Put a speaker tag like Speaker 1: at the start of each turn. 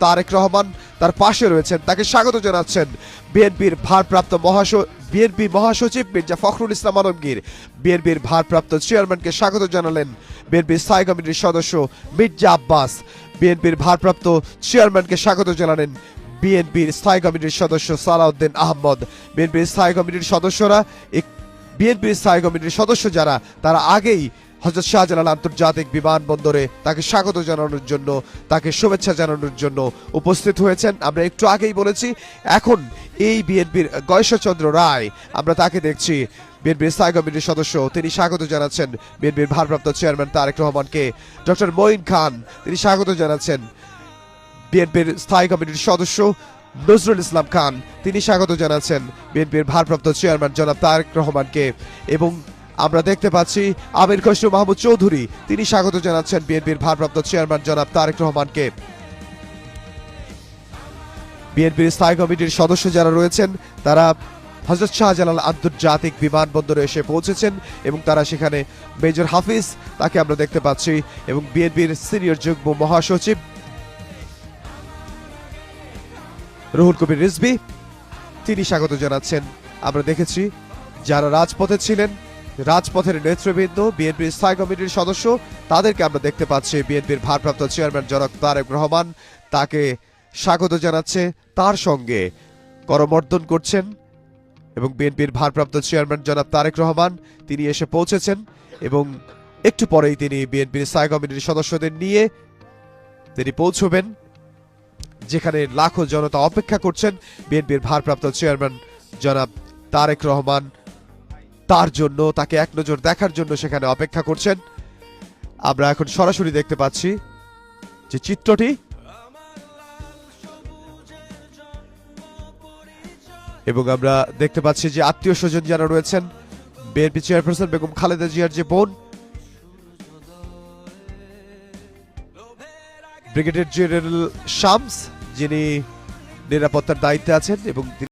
Speaker 1: তারেক রহমান তার পাশে রয়েছেন, তাকে স্বাগত জানাচ্ছেন বিএনপির ভারপ্রাপ্ত বিএনপি মহাসচিব মির্জা ফখরুল ইসলাম আলমগীর। বিএনপির ভারপ্রাপ্ত চেয়ারম্যানকে স্বাগত জানালেন বিএনপির স্থায়ী কমিটির সদস্য মির্জা আব্বাস। বিএনপির ভারপ্রাপ্ত চেয়ারম্যানকে স্বাগত জানালেন বিএনপির স্থায়ী কমিটির সদস্য সালাউদ্দিন আহমদ। বিএনপির স্থায়ী কমিটির সদস্য যারা, তারা আগেই হযরত শাহজালাল আন্তর্জাতিক বিমানবন্দরে তাকে স্বাগত জানানোর জন্য, তাকে শুভেচ্ছা জানানোর জন্য উপস্থিত হয়েছেন। আমরা একটু আগেই বলেছি, এখন এই বিএনপির গয়েশ্বরচন্দ্র রায়, আমরা তাকে দেখছি বিএনপির স্থায়ী কমিটির সদস্য, তিনি স্বাগত জানাচ্ছেন বিএনপির ভারপ্রাপ্ত চেয়ারম্যান তারেক রহমানকে। ডক্টর মঈন খান, তিনি স্বাগত জানাচ্ছেন বিএনপির স্থায়ী কমিটির সদস্য নজরুল ইসলাম খান, তিনি স্বাগত জানাচ্ছেন বিএনপির ভারপ্রাপ্ত চেয়ারম্যান জনাব তারেক রহমানকে। এবং আমরা দেখতে পাচ্ছি আমির খসরু মাহমুদ চৌধুরী, তিনি স্বাগত জানাচ্ছেন বিএনপির ভারপ্রাপ্ত চেয়ারম্যান জনাব তারেক রহমানকে। বিএনপির স্থায়ী কমিটির সদস্য যারা রয়েছেন, তারা হযরত শাহজালাল আন্তর্জাতিক বিমানবন্দরে এসে পৌঁছেছেন এবং তারা সেখানে মেজর হাফিজ, তাকে আমরা দেখতে পাচ্ছি, এবং বিএনপির সিনিয়র যুগ্ম মহাসচিব রুহুল কবির রিজভী, তিনি স্বাগত জানাচ্ছেন। আমরা দেখেছি যারা রাজপথে ছিলেন, রাজপথের নেতৃবৃন্দ, বিএনপির স্থায়ী কমিটির সদস্য, তাদেরকে আমরা দেখতে পাচ্ছি বিএনপির ভারপ্রাপ্ত চেয়ারম্যান জনাব তারেক রহমান তাকে স্বাগত জানাচ্ছে, তার সঙ্গে করমর্দন করছেন। এবং বিএনপির ভারপ্রাপ্ত চেয়ারম্যান জনাব তারেক রহমান, তিনি এসে পৌঁছেছেন এবং একটু পরেই তিনি বিএনপির স্থায়ী কমিটির সদস্যদের নিয়ে তিনি পৌঁছবেন যেখানে লাখো জনতা অপেক্ষা করছেন বিএনপির ভারপ্রাপ্ত চেয়ারম্যান জনাব তারেক রহমান তার জন্য, তাকে এক নজর দেখার জন্য সেখানে অপেক্ষা করছেন। আমরা এখন সরাসরি দেখতে পাচ্ছি যে চিত্রটি, এবং আমরা দেখতে পাচ্ছি যে আত্মীয় স্বজন যারা রয়েছেন, বিএনপি চেয়ারপারসন বেগম খালেদা জিয়ার যে বোন ব্রিগেডিয়ার জেনারেল শামস, যিনি নিরাপত্তার দায়িত্বে আছেন এবং